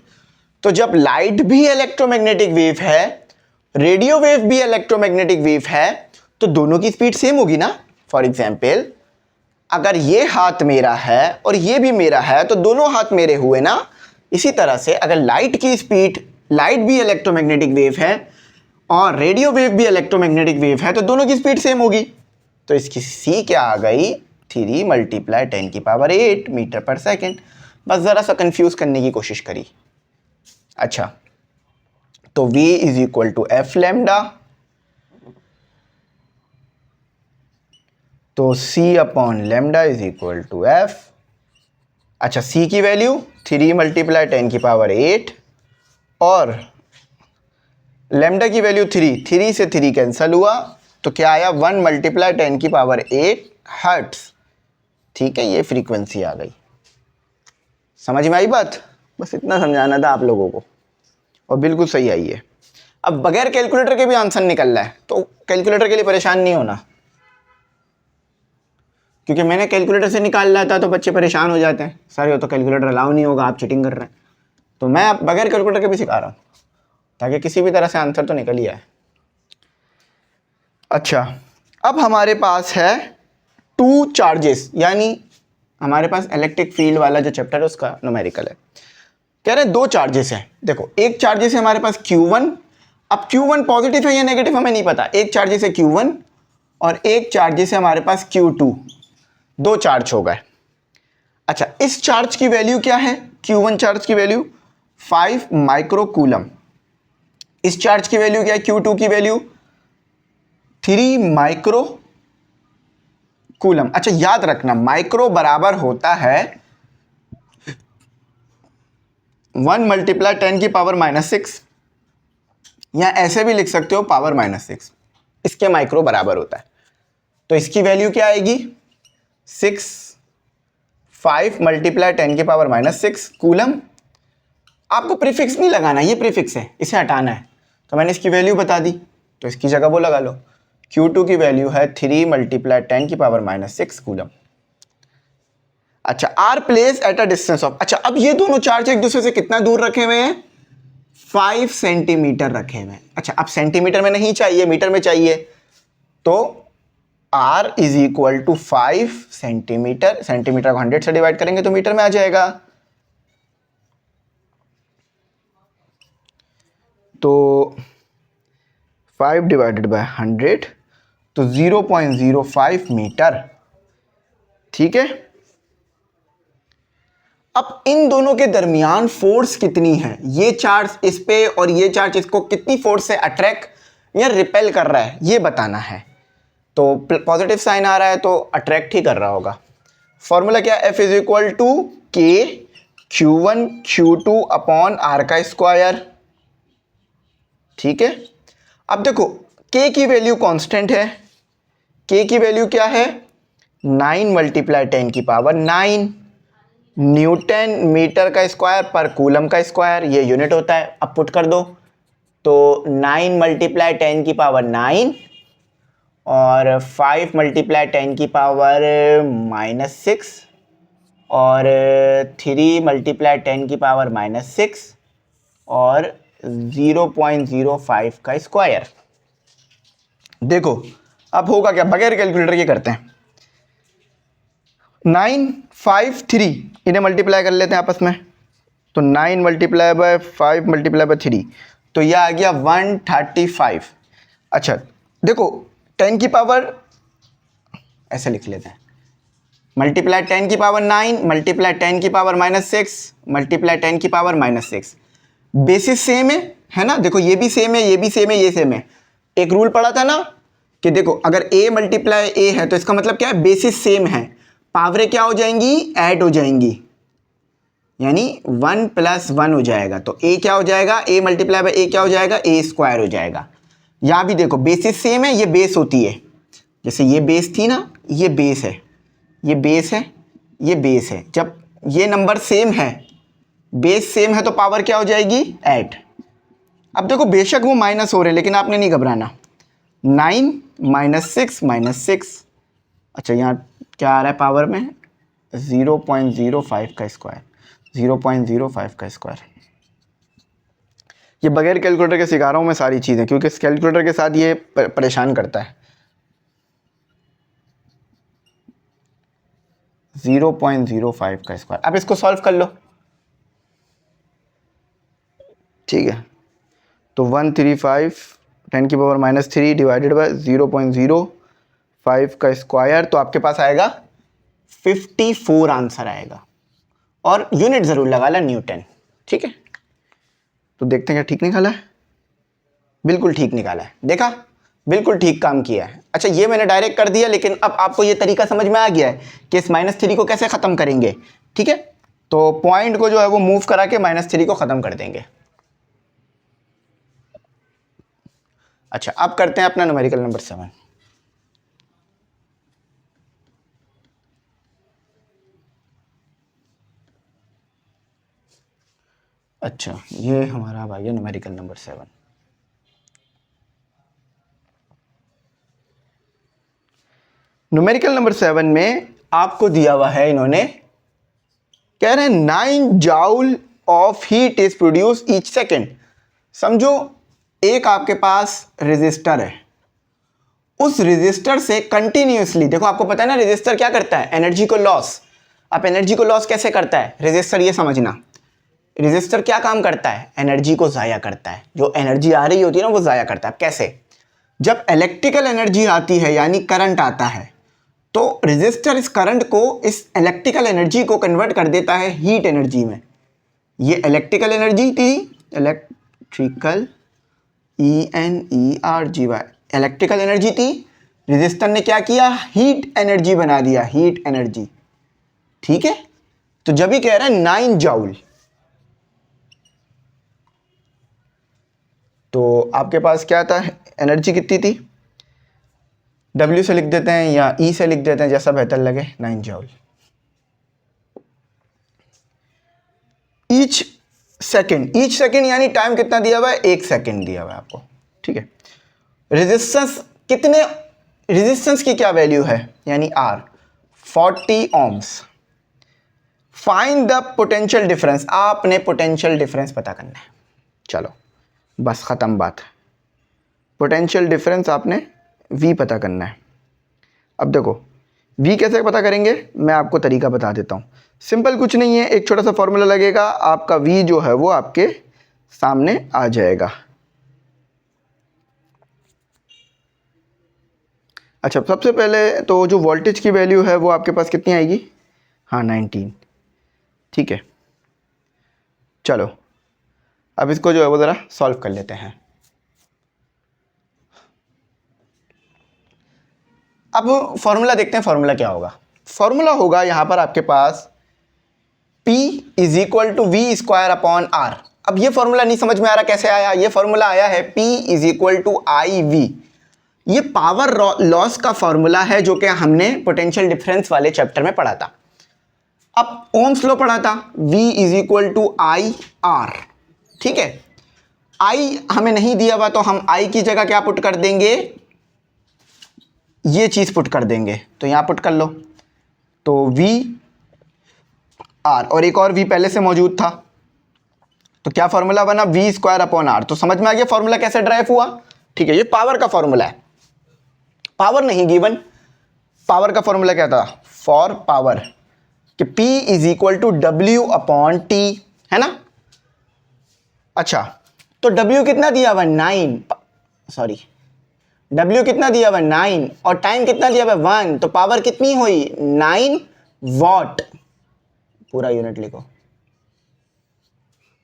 तो जब लाइट भी इलेक्ट्रोमैग्नेटिक वेव है, रेडियो वेव भी इलेक्ट्रोमैग्नेटिक वेव है, तो दोनों की स्पीड सेम होगी ना। फॉर एग्जाम्पल, अगर ये हाथ मेरा है और ये भी मेरा है, तो दोनों हाथ मेरे हुए ना। इसी तरह से अगर लाइट की स्पीड, लाइट भी इलेक्ट्रोमैग्नेटिक वेव है और रेडियो वेव भी इलेक्ट्रोमैग्नेटिक वेव है, तो दोनों की स्पीड सेम होगी। तो इसकी सी क्या आ गई, 3 × 10⁸ मीटर पर सेकेंड। बस ज़रा सा कंफ्यूज करने की कोशिश करी। अच्छा, तो V is equal to F lambda, तो C upon lambda is equal to F. अच्छा, C की वैल्यू 3 × 10⁸ और लैम्डा की वैल्यू 3 से 3 कैंसल हुआ, तो क्या आया 1 × 10⁸ हर्ट्स। ठीक है, ये फ्रीक्वेंसी आ गई। समझ में आई बात, बस इतना समझाना था आप लोगों को, और बिल्कुल सही आई है। अब बगैर कैलकुलेटर के भी आंसर निकल रहा है, तो कैलकुलेटर के लिए परेशान नहीं होना, क्योंकि मैंने कैलकुलेटर से निकाल रहा था तो बच्चे परेशान हो जाते हैं, सर ये तो कैलकुलेटर अलाउ नहीं होगा, आप चीटिंग कर रहे हैं। तो मैं आप बगैर कैलकुलेटर के भी सिखा रहा हूँ, ताकि किसी भी तरह से आंसर तो निकल ही आए। अच्छा, अब हमारे पास है 2 चार्जेस, यानी हमारे पास इलेक्ट्रिक फील्ड वाला जो चैप्टर है उसका न्यूमेरिकल है। कह रहे हैं 2 चार्जेस हैं। देखो, एक चार्जेस है हमारे पास Q1। अब Q1 पॉजिटिव है या नेगेटिव हमें नहीं पता। एक चार्जेस है Q1 और एक चार्जेस है हमारे पास Q2। 2 चार्ज हो गए। अच्छा, इस चार्ज की वैल्यू क्या है, Q1 चार्ज की वैल्यू 5 माइक्रो कूलम। इस चार्ज की वैल्यू क्या है, Q2 की वैल्यू 3 माइक्रो कूलम। अच्छा, याद रखना माइक्रो बराबर होता है 1 × 10⁻⁻⁶, या ऐसे भी लिख सकते हो पावर -6, इसके माइक्रो बराबर होता है। तो इसकी वैल्यू क्या आएगी, 5 × 10⁻⁻6 कूलम। आपको प्रीफिक्स नहीं लगाना, ये प्रीफिक्स है, इसे हटाना है, तो मैंने इसकी वैल्यू बता दी, तो इसकी जगह वो लगा लो। Q2 की वैल्यू है 3 × 10⁻⁻6 कूलम। अच्छा, R place at a distance of. अच्छा, अब ये दोनों चार्ज एक दूसरे से कितना दूर रखे हुए हैं, 5 सेंटीमीटर रखे हुए हैं। अच्छा, अब सेंटीमीटर में नहीं चाहिए, मीटर में चाहिए, तो R is equal to 5 centimetre, centimetre को 100 से डिवाइड करेंगे तो मीटर में आ जाएगा। तो 5 डिवाइडेड बाय 100 तो 0.05 मीटर। ठीक है, अब इन दोनों के दरमियान फोर्स कितनी है, ये चार्ज इस पे और ये चार्ज इसको कितनी फोर्स से अट्रैक्ट या रिपेल कर रहा है ये बताना है। तो पॉजिटिव साइन आ रहा है तो अट्रैक्ट ही कर रहा होगा। फॉर्मूला क्या, F इज इक्वल टू के Q1 Q2 अपॉन R का स्क्वायर। ठीक है, अब देखो K की वैल्यू कांस्टेंट है, K की वैल्यू क्या है 9 मल्टीप्लाई 10 की पावर 9 न्यूटन मीटर का स्क्वायर पर कूलम का स्क्वायर, ये यूनिट होता है। अब पुट कर दो तो 9 मल्टीप्लाई 10 की पावर 9 और 5 मल्टीप्लाई 10 की पावर -6 और 3 मल्टीप्लाई 10 की पावर -6 और 0.05 का स्क्वायर। देखो अब होगा क्या, बगैर कैलकुलेटर के करते हैं। 9 5 3 इन्हें मल्टीप्लाई कर लेते हैं आपस में, तो 9 मल्टीप्लाई बाय 5 मल्टीप्लाई बाय 3 तो यह आ गया 135। अच्छा देखो 10 की पावर ऐसे लिख लेते हैं, मल्टीप्लाई 10 की पावर 9 मल्टीप्लाई 10 की पावर -6 मल्टीप्लाई 10 की पावर -6। बेसिस सेम है ना, देखो ये भी सेम है, ये भी सेम है, ये सेम है। एक रूल पढ़ा था ना कि देखो अगर a मल्टीप्लाई a है तो इसका मतलब क्या है, बेसिस सेम है, पावरें क्या हो जाएंगी, ऐड हो जाएंगी, यानी 1 + 1 हो जाएगा। तो a क्या हो जाएगा, a मल्टीप्लाई बाय a क्या हो जाएगा, a स्क्वायर हो जाएगा। यहाँ भी देखो बेसिस सेम है, ये बेस होती है, जैसे ये बेस थी ना, ये बेस है, ये बेस है, ये बेस है। जब ये नंबर सेम है, बेस सेम है तो पावर क्या हो जाएगी, ऐड। अब देखो बेशक वो माइनस हो रहे हैं लेकिन आपने नहीं घबराना, 9 -6 -6, अच्छा यहाँ क्या आ रहा है पावर में 0.05 का स्क्वायर, 0.05 का स्क्वायर। ये बगैर कैलकुलेटर के सिखा रहा हूँ मैं सारी चीज़ें, क्योंकि इस कैलकुलेटर के साथ ये परेशान करता है। 0.05 का स्क्वायर, अब इसको सॉल्व कर लो। ठीक है, तो 135 10 की पावर -3 डिवाइडेड बाय 0.05 का स्क्वायर, तो आपके पास आएगा 54 आंसर आएगा, और यूनिट ज़रूर लगा ला न्यूटन। ठीक है, तो देखते हैं क्या ठीक निकाला है, बिल्कुल ठीक निकाला है, देखा बिल्कुल ठीक काम किया है। अच्छा ये मैंने डायरेक्ट कर दिया, लेकिन अब आपको ये तरीका समझ में आ गया है कि इस -3 को कैसे ख़त्म करेंगे। ठीक है, तो पॉइंट को जो है वो मूव करा के -3 को ख़त्म कर देंगे। अच्छा अब करते हैं अपना न्यूमेरिकल नंबर 7। अच्छा ये हमारा अब आ गया न्यूमेरिकल नंबर 7। न्यूमेरिकल नंबर 7 में आपको दिया हुआ है, इन्होंने कह रहे हैं 9 joule of heat is produce each second. समझो एक आपके पास रेजिस्टर है, उस रेजिस्टर से कंटिन्यूसली, देखो आपको पता है ना रेजिस्टर क्या करता है, एनर्जी को लॉस। अब एनर्जी को लॉस कैसे करता है रेजिस्टर, ये समझना। रेजिस्टर क्या काम करता है, एनर्जी को ज़ाया करता है, जो एनर्जी आ रही होती है ना वो ज़ाया करता है। कैसे, जब इलेक्ट्रिकल एनर्जी आती है यानी करंट आता है, तो रेजिस्टर इस करंट को, इस इलेक्ट्रिकल एनर्जी को कन्वर्ट कर देता है हीट एनर्जी में। ये इलेक्ट्रिकल एनर्जी थी, इलेक्ट्रिकल ENERGY, इलेक्ट्रिकल एनर्जी थी, रेजिस्टर ने क्या किया, हीट एनर्जी बना दिया, हीट एनर्जी। ठीक है, तो जब भी कह रहा है 9 जूल, तो आपके पास क्या था, एनर्जी कितनी थी, W से लिख देते हैं या E से लिख देते हैं, जैसा बेहतर लगे, 9 जूल। ईच सेकेंड यानी टाइम कितना दिया हुआ है, 1 सेकेंड दिया हुआ है आपको। ठीक है, रेजिस्टेंस कितने, रेजिस्टेंस की क्या वैल्यू है, यानी R 40 ohms। Find the potential difference, आपने पोटेंशियल डिफरेंस पता करना है। चलो बस ख़त्म बात, पोटेंशियल डिफरेंस आपने V पता करना है। अब देखो V कैसे पता करेंगे, मैं आपको तरीका बता देता हूँ। सिंपल कुछ नहीं है, एक छोटा सा फॉर्मूला लगेगा, आपका V जो है वो आपके सामने आ जाएगा। अच्छा, सबसे पहले तो जो वोल्टेज की वैल्यू है वो आपके पास कितनी आएगी, हाँ 19, ठीक है। चलो अब इसको जो है वो ज़रा सॉल्व कर लेते हैं। अब फॉर्मूला देखते हैं, फॉर्मूला क्या होगा। फॉर्मूला होगा यहाँ पर आपके पास P is equal to V square upon R. अब ये फॉर्मूला नहीं समझ में आ रहा कैसे आया, ये फॉर्मूला आया है P is equal to I V. ये पावर लॉस का फॉर्मूला है जो कि हमने पोटेंशियल डिफरेंस वाले चैप्टर में पढ़ा था। अब ओम्स लॉ पढ़ा था, V is equal to I R, ठीक है। I हमें नहीं दिया हुआ तो हम I की जगह क्या पुट कर देंगे, ये चीज पुट कर देंगे, तो यहां पुट कर लो। तो V R और एक और V पहले से मौजूद था, तो क्या फॉर्मूला बना, V स्क्वायर अपॉन आर। तो समझ में आ गया फॉर्मूला कैसे ड्राइव हुआ, ठीक है। ये पावर का फॉर्मूला है, पावर नहीं गिवन। पावर का फॉर्मूला क्या था, फॉर पावर कि P is equal to W upon T, है ना। अच्छा, तो W कितना दिया हुआ, 9, सॉरी W कितना दिया हुआ 9 और टाइम कितना दिया हुआ 1, तो पावर कितनी हुई 9 वॉट। पूरा यूनिट लिखो,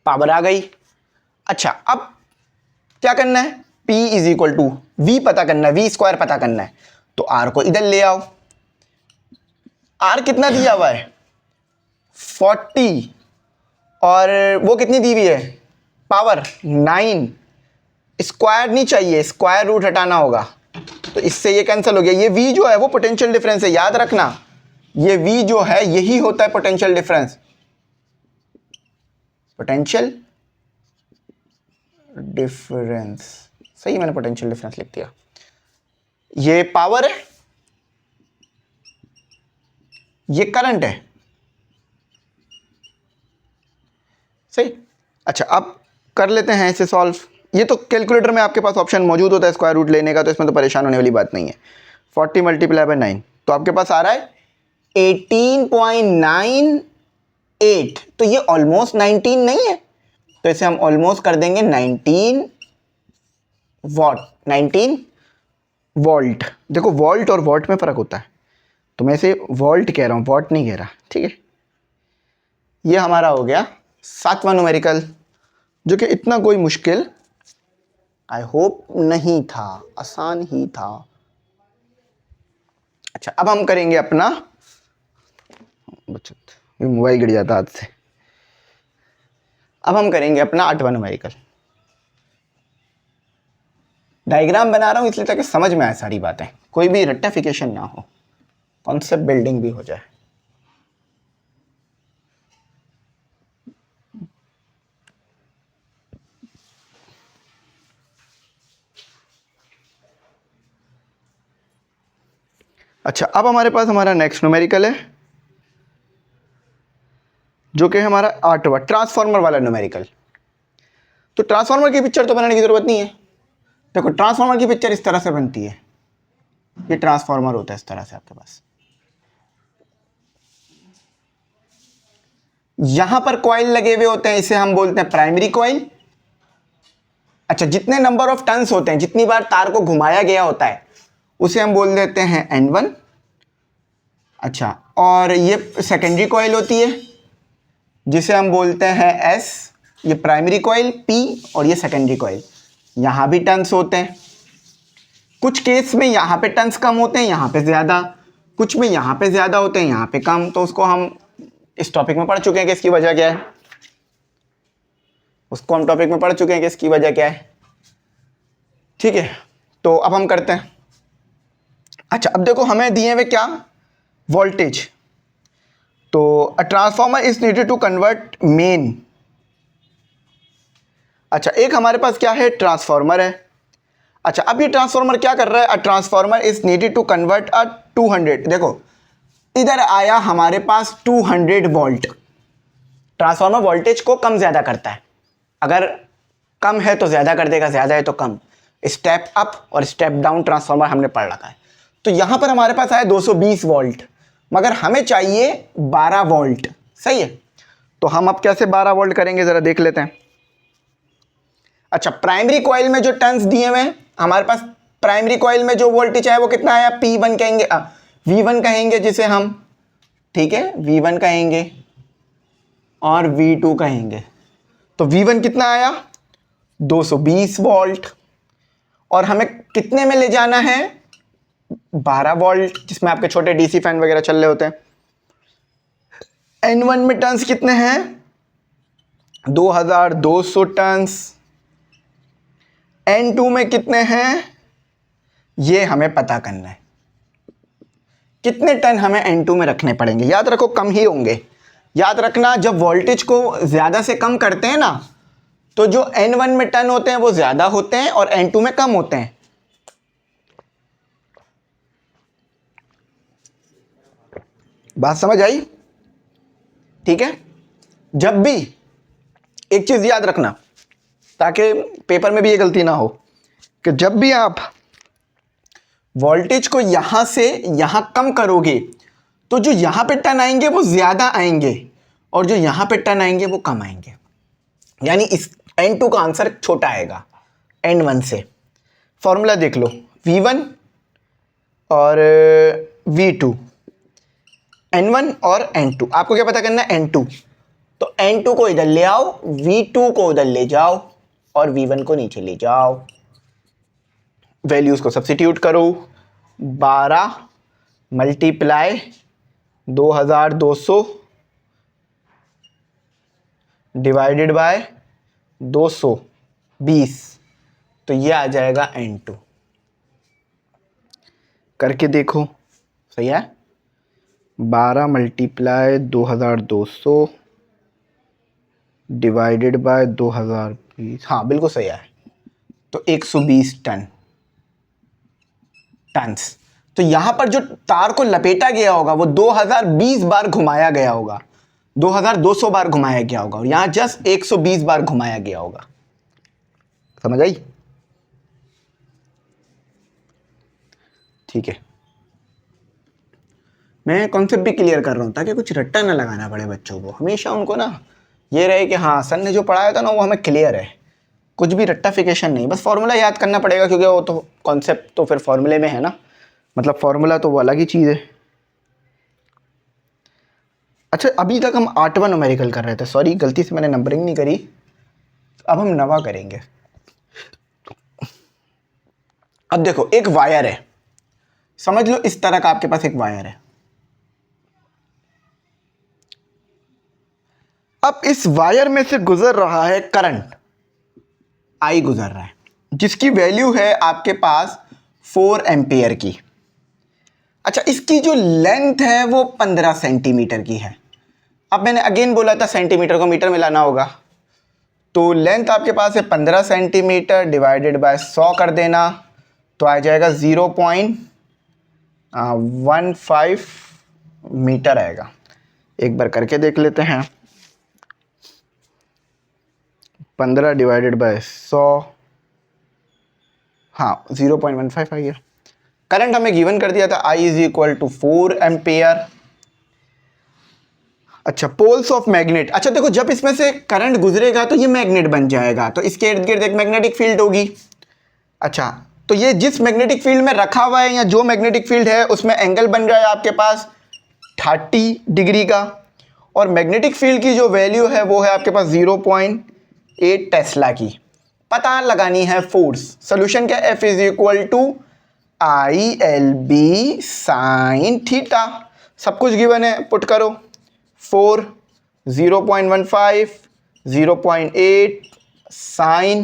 पावर आ गई। अच्छा, अब क्या करना है, P is equal to V पता करना है, V स्क्वायर पता करना है, तो R को इधर ले आओ। R कितना दिया हुआ है 40 और वो कितनी दी हुई है पावर 9। स्क्वायर नहीं चाहिए, स्क्वायर रूट हटाना होगा, तो इससे ये कैंसिल हो गया। ये V जो है वो पोटेंशियल डिफरेंस है, याद रखना, ये V जो है यही होता है पोटेंशियल डिफरेंस। पोटेंशियल डिफरेंस, सही मैंने पोटेंशियल डिफरेंस लिख दिया। ये पावर है, ये करंट है, सही। अच्छा, अब कर लेते हैं इसे सॉल्व। ये तो कैलकुलेटर में आपके पास ऑप्शन मौजूद होता है स्क्वायर रूट लेने का, तो इसमें तो परेशान होने वाली बात नहीं है। 40 मल्टीप्लाई बाय 9, तो आपके पास आ रहा है 18.98। तो ये ऑलमोस्ट 19 नहीं है, तो इसे हम ऑलमोस्ट कर देंगे 19 वॉट, 19 वोल्ट। देखो वोल्ट और वॉट में फ़र्क होता है, तो मैं इसे वोल्ट कह रहा हूँ, वॉट नहीं कह रहा, ठीक है। ये हमारा हो गया 7वां न्यूमेरिकल, जो कि इतना कोई मुश्किल आई होप नहीं था, आसान ही था। अच्छा, अब हम करेंगे अपना, मोबाइल गिर जाता हाथ से। अब हम करेंगे अपना 8वां न्यूमेरिकल। डायग्राम बना रहा हूं इसलिए ताकि समझ में आए सारी बातें, कोई भी रेक्टिफिकेशन ना हो, कॉन्सेप्ट बिल्डिंग भी हो जाए। अच्छा, अब हमारे पास हमारा नेक्स्ट न्यूमेरिकल है, जो कि हमारा 8वां ट्रांसफार्मर वाला न्यूमेरिकल। तो ट्रांसफार्मर की पिक्चर तो बनाने की जरूरत नहीं है। देखो ट्रांसफार्मर की पिक्चर इस तरह से बनती है, ये ट्रांसफार्मर होता है इस तरह से आपके पास। यहां पर कॉइल लगे हुए होते हैं, इसे हम बोलते हैं प्राइमरी कॉइल। अच्छा, जितने नंबर ऑफ टर्न्स होते हैं, जितनी बार तार को घुमाया गया होता है, उसे हम बोल देते हैं N1। अच्छा, और ये सेकेंडरी कॉइल होती है जिसे हम बोलते हैं S। ये प्राइमरी कॉइल P और ये सेकेंडरी कॉइल। यहां भी टर्न्स होते हैं, कुछ केस में यहां पे टर्न्स कम होते हैं, यहां पे ज्यादा, कुछ में यहां पे ज्यादा होते हैं, यहां पे कम। तो उसको हम इस टॉपिक में पढ़ चुके हैं कि इसकी वजह क्या है, उसको हम टॉपिक में पढ़ चुके हैं कि इसकी वजह क्या है, ठीक है। तो अब हम करते हैं। अच्छा, अब देखो हमें दिए हुए क्या, वोल्टेज। तो a transformer is needed to convert main. अच्छा, एक हमारे पास क्या है, ट्रांसफॉर्मर है। अच्छा, अब ये ट्रांसफॉर्मर क्या कर रहा है, a transformer is needed to convert a 200। देखो इधर आया हमारे पास 200 वोल्ट। ट्रांसफॉर्मर वोल्टेज को कम ज्यादा करता है, अगर कम है तो ज्यादा कर देगा, ज्यादा है तो कम। स्टेप अप और स्टेप डाउन ट्रांसफार्मर हमने पढ़ रखा है। तो यहां पर हमारे पास आया 220 वोल्ट, मगर हमें चाहिए 12 वोल्ट, सही है। तो हम अब कैसे 12 वोल्ट करेंगे जरा देख लेते हैं। अच्छा, प्राइमरी कॉइल में जो टर्न्स दिए हुए हैं हमारे पास, प्राइमरी कॉइल में जो वोल्टेज है वो कितना आया, P1 कहेंगे, V1 कहेंगे जिसे हम, ठीक है, V1 कहेंगे और V2 कहेंगे। तो V1 कितना आया, 220 वोल्ट, और हमें कितने में ले जाना है, 12 वोल्ट, जिसमें आपके छोटे डीसी फैन वगैरह चल रहे होते हैं। N1 में टर्न्स कितने हैं, 2200 टर्न्स। N2 में कितने हैं, ये हमें पता करना है। कितने टर्न हमें N2 में रखने पड़ेंगे, याद रखो कम ही होंगे। याद रखना, जब वोल्टेज को ज्यादा से कम करते हैं ना, तो जो N1 में टर्न होते हैं वो ज्यादा होते हैं और N2 में कम होते हैं। बात समझ आई, ठीक है। जब भी एक चीज याद रखना, ताकि पेपर में भी ये गलती ना हो, कि जब भी आप वोल्टेज को यहां से यहां कम करोगे तो जो यहां पे टर्न आएंगे वो ज्यादा आएंगे और जो यहां पे टर्न आएंगे वो कम आएंगे। यानी इस N2 का आंसर छोटा आएगा N1 से। फॉर्मूला देख लो, V1 और V2, N1 और N2। आपको क्या पता करना है, N2। तो N2 को इधर ले आओ, V2 को उधर ले जाओ और V1 को नीचे ले जाओ। वैल्यूज को सब्स्टिट्यूट करो, 12 मल्टीप्लाई 2200 डिवाइडेड बाय 220, तो ये आ जाएगा N2। करके देखो, सही है। 12 मल्टीप्लाई 2200 डिवाइडेड बाय 2020, हाँ बिल्कुल सही है। तो 120 टन्स। तो यहां पर जो तार को लपेटा गया होगा वो 2020 बार घुमाया गया होगा, 2200 बार घुमाया गया होगा, और यहां जस्ट 120 बार घुमाया गया होगा। समझ आई, ठीक है। मैं कॉन्सेप्ट भी क्लियर कर रहा हूं ताकि कुछ रट्टा ना लगाना पड़े बच्चों को। हमेशा उनको ना ये रहे कि हाँ सर ने जो पढ़ाया था ना वो हमें क्लियर है, कुछ भी रट्टाफिकेशन नहीं। बस फॉर्मूला याद करना पड़ेगा, क्योंकि वो तो कॉन्सेप्ट तो फिर फॉर्मूले में है ना, मतलब फॉर्मूला तो वो अलग ही चीज़ है। अच्छा, अभी तक हम 8वां न्यूमेरिकल कर रहे थे, सॉरी गलती से मैंने नंबरिंग नहीं करी, अब हम 9वां करेंगे। अब देखो, एक वायर है, समझ लो इस तरह का आपके पास एक वायर है। अब इस वायर में से गुजर रहा है करंट, आई गुजर रहा है, जिसकी वैल्यू है आपके पास 4 एम्पियर की। अच्छा, इसकी जो लेंथ है वो 15 सेंटीमीटर की है। अब मैंने अगेन बोला था सेंटीमीटर को मीटर में लाना होगा, तो लेंथ आपके पास है 15 सेंटीमीटर डिवाइडेड बाय 100 कर देना, तो आ जाएगा 0.15 मीटर आएगा। एक बार करके देख लेते हैं, 15 डिवाइडेड बाय 100, हाँ 0.15 आ गया। करंट हमें गिवन कर दिया था I is equal to 4 ampere. अच्छा, पोल्स ऑफ मैग्नेट। अच्छा देखो, जब इसमें से करंट गुजरेगा तो ये मैग्नेट बन जाएगा, तो इसके इर्द गिर्द एक मैग्नेटिक फील्ड होगी। अच्छा, तो ये जिस मैग्नेटिक फील्ड में रखा हुआ है या जो मैग्नेटिक फील्ड है उसमें एंगल बन रहा है आपके पास 30 डिग्री का, और मैग्नेटिक फील्ड की जो वैल्यू है वो है आपके पास 0.8 टेस्ला की। पता लगानी है फोर्स। सोल्यूशन क्या, F is equal to ILB sine theta. सब कुछ गिवन है, पुट करो। 4, 0.15, 0.8 साइन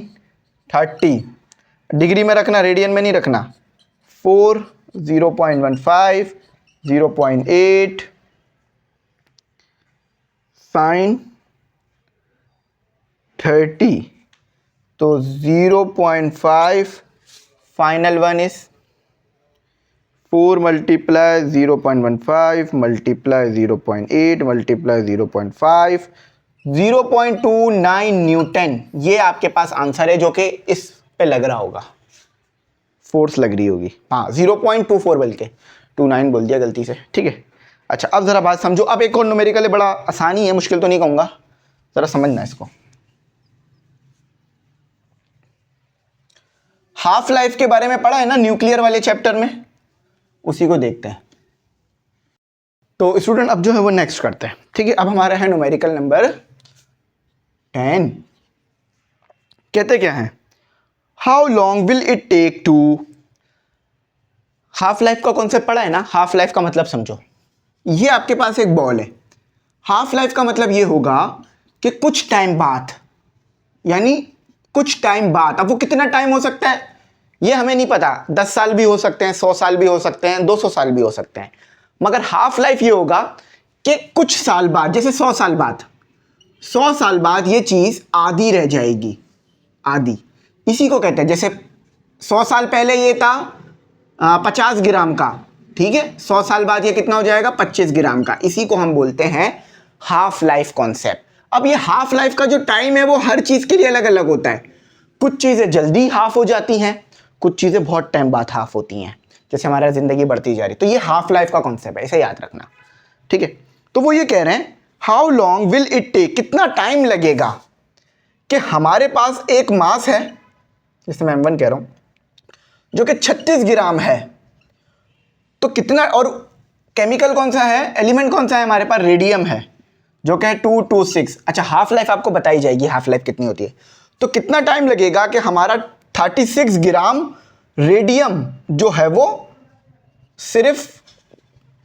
30, डिग्री में रखना, रेडियन में नहीं रखना। 4, 0.15, 0.8 साइन 30, तो 0.5, final one is 4 multiply 0.15 multiply 0.8 multiply 0.5, 0.29 Newton. ये आपके पास आंसर है जो कि इस पे लग रहा होगा। फोर्स लग रही होगी, हाँ 0.24 बल्कि 29 बोल दिया गलती से, ठीक है। अच्छा अब ज़रा बात समझो, अब एक और न्यूमेरिकल है, बड़ा आसानी है, मुश्किल तो नहीं कहूँगा, ज़रा समझना इसको। हाफ लाइफ के बारे में पढ़ा है ना न्यूक्लियर वाले चैप्टर में, उसी को देखते हैं। तो स्टूडेंट अब जो है वो नेक्स्ट करते हैं, ठीक है। अब हमारा है न्यूमेरिकल नंबर 10। कहते क्या है, how long will it take to, half life का कॉन्सेप्ट पढ़ा है ना। हाफ लाइफ का मतलब समझो, ये आपके पास एक बॉल है, हाफ लाइफ का मतलब ये होगा कि कुछ टाइम बाद, यानी कुछ टाइम बाद। अब वो कितना टाइम हो सकता है ये हमें नहीं पता, 10 साल भी हो सकते हैं, 100 साल भी हो सकते हैं, 200 साल भी हो सकते हैं, मगर हाफ लाइफ ये होगा कि कुछ साल बाद, जैसे 100 साल बाद, 100 साल बाद ये चीज आधी रह जाएगी, आधी। इसी को कहते हैं, जैसे 100 साल पहले ये था 50 ग्राम का, ठीक है, 100 साल बाद ये कितना हो जाएगा, 25 ग्राम का। इसी को हम बोलते हैं हाफ लाइफ कॉन्सेप्ट। अब ये हाफ लाइफ का जो टाइम है वो हर चीज के लिए अलग अलग होता है। कुछ चीजें जल्दी हाफ हो जाती हैं, कुछ चीजें बहुत टाइम बाद हाफ होती हैं, जैसे हमारा जिंदगी बढ़ती जा रही। तो ये हाफ लाइफ का कॉन्सेप्ट है, इसे याद रखना, ठीक है। तो वो ये कह रहे हैं how long will it take, कितना टाइम लगेगा कि हमारे पास एक मास है, जैसे मैं M1 कह रहा हूं, जो कि 36 ग्राम है, तो कितना, और केमिकल कौन सा है, एलिमेंट कौन सा है हमारे पास, रेडियम है, जो कि 226। अच्छा हाफ लाइफ आपको बताई जाएगी, हाफ लाइफ कितनी होती है। तो कितना टाइम लगेगा कि हमारा 36 ग्राम रेडियम जो है वो सिर्फ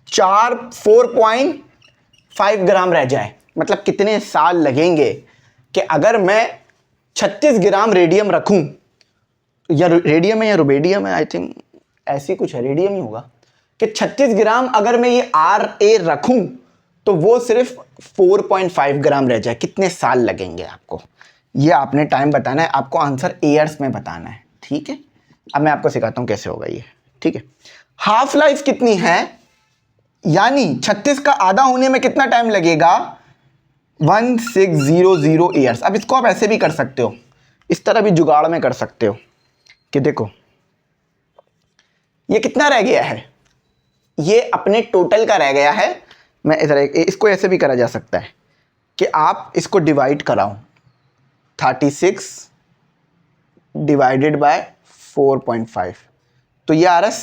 4.5 ग्राम रह जाए। मतलब कितने साल लगेंगे कि अगर मैं 36 ग्राम रेडियम रखूं, या रेडियम है या रुबेडियम है, आई थिंक ऐसी कुछ है, रेडियम ही होगा, कि 36 ग्राम अगर मैं ये RA रखूं तो वो सिर्फ 4.5 ग्राम रह जाए। कितने साल लगेंगे आपको, ये आपने टाइम बताना है, आपको आंसर ईयर्स में बताना है, ठीक है। अब मैं आपको सिखाता हूं कैसे होगा ये, ठीक है। हाफ लाइफ कितनी है, यानी 36 का आधा होने में कितना टाइम लगेगा, 1600 ईयर्स। अब इसको आप ऐसे भी कर सकते हो, इस तरह भी जुगाड़ में कर सकते हो कि देखो ये कितना रह गया है, ये अपने टोटल का रह गया है। मैं इधर इसको ऐसे भी करा जा सकता है कि आप इसको डिवाइड कराओ, 36 डिवाइडेड बाय 4.5, तो ये आ रहा है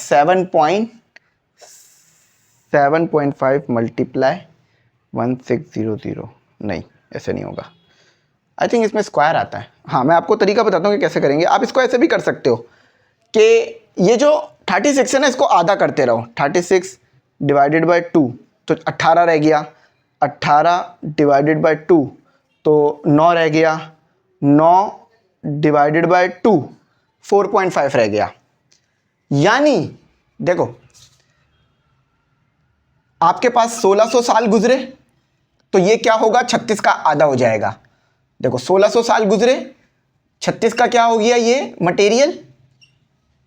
7.5 मल्टीप्लाई 1600। नहीं ऐसे नहीं होगा, आई थिंक इसमें स्क्वायर आता है। हाँ मैं आपको तरीका बताता हूँ कि कैसे करेंगे। आप इसको ऐसे भी कर सकते हो कि ये जो 36 है ना, इसको आधा करते रहो, 36 डिवाइडेड बाय 2 तो 18 रह गया, 18 डिवाइडेड बाय 2 तो 9 रह गया, 9 डिवाइडेड बाय 2 4.5 रह गया। यानी देखो आपके पास 1600 साल गुजरे तो ये क्या होगा, 36 का आधा हो जाएगा। देखो 1600 साल गुजरे, 36 का क्या हो गया, ये मटेरियल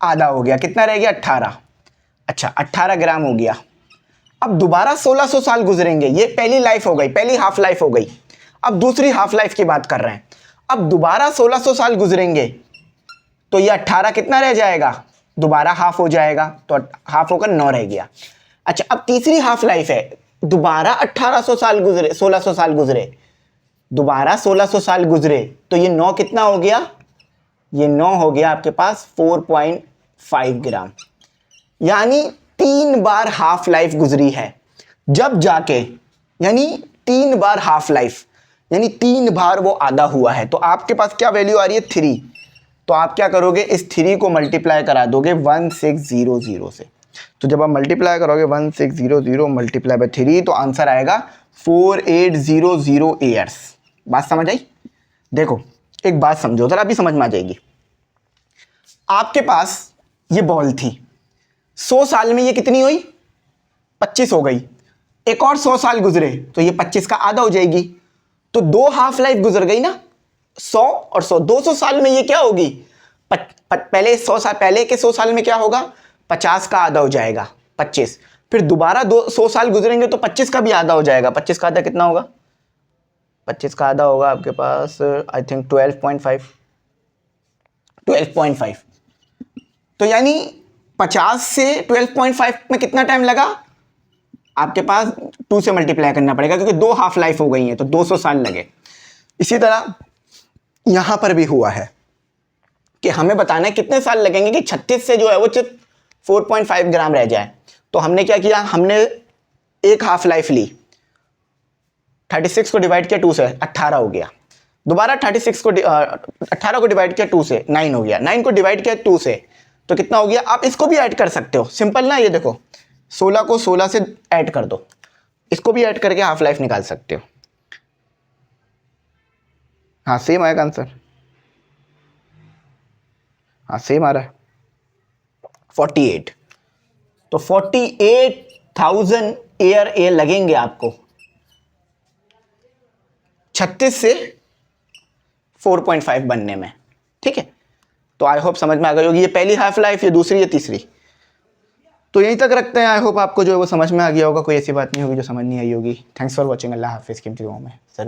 आधा हो गया, कितना रह गया, 18। अच्छा 18 ग्राम हो गया। अब दोबारा 1600 साल गुजरेंगे, ये पहली लाइफ हो गई, पहली हाफ लाइफ हो गई। अब दूसरी हाफ लाइफ की बात कर रहे हैं। अब दोबारा 1600 साल गुजरेंगे तो ये 18 कितना रह जाएगा, दोबारा हाफ हो जाएगा, तो हाफ होकर 9 रह गया। अच्छा अब तीसरी हाफ लाइफ है, दोबारा 1800 साल गुजरे, 1600 साल गुजरे, दोबारा 1600 साल गुजरे तो ये 9 कितना हो गया, ये 9 हो गया आपके पास 4.5 ग्राम। यानी 3 बार हाफ लाइफ गुजरी है जब जाके, यानी 3 बार हाफ लाइफ, यानी 3 बार वो आधा हुआ है। तो आपके पास क्या वैल्यू आ रही है, 3। तो आप क्या करोगे, इस 3 को मल्टीप्लाई करा दोगे 1600 से। तो जब आप मल्टीप्लाई करोगे 1600 मल्टीप्लाई बाय 3 तो आंसर आएगा 4800 ईयर्स। बात समझ आई। देखो एक बात समझो जरा, अभी समझ में आ जाएगी। आपके पास ये बॉल थी, 100 साल में ये कितनी हुई, 25 हो गई। एक और 100 साल गुजरे तो ये 25 का आधा हो जाएगी, तो 2 हाफ लाइफ गुजर गई ना, 100 और 100, 200 साल में ये क्या होगी, पहले 100 साल पहले के 100 साल में क्या होगा, 50 का आधा हो जाएगा 25। फिर दोबारा 100 साल गुजरेंगे तो 25 का भी आधा हो जाएगा। 25 का आधा कितना होगा, 25 का आधा होगा आपके पास आई थिंक 12.5। तो यानी 50 से 12.5 में कितना टाइम लगा? आपके पास 2 से मल्टीप्लाई करना पड़ेगा क्योंकि 2 हाफ लाइफ हो गई हैं, तो 200 साल लगे। इसी तरह यहां पर भी हुआ है कि हमें बताना है कितने साल लगेंगे कि 36 से जो है वो सिर्फ 4.5 ग्राम रह जाए। तो हमने क्या किया, हमने एक हाफ लाइफ ली, 36 को डिवाइड किया 2 से, 18 हो गया। दोबारा 36 को 18 को डिवाइड किया 2 से, 9 हो गया। 9 को डिवाइड किया 2 से, तो कितना हो गया? आप इसको भी ऐड कर सकते हो, सिंपल ना। ये देखो 16 को 16 से ऐड कर दो, इसको भी ऐड करके हाफ लाइफ निकाल सकते हो। हाँ सेम आएगा आंसर, हाँ सेम आ रहा है 48। तो 48,000 ईयर लगेंगे आपको 36 से 4.5 बनने में। ठीक है, तो आई होप समझ में आ गई होगी। ये पहली हाफ लाइफ, ये दूसरी, ये तीसरी। तो यहीं तक रखते हैं। आई होप आपको जो है वो समझ में आ गया होगा, कोई ऐसी बात नहीं होगी जो समझ नहीं आई होगी। Thanks for watching. अल्लाह हाफिज़। कीमती दुआओं में जरूर।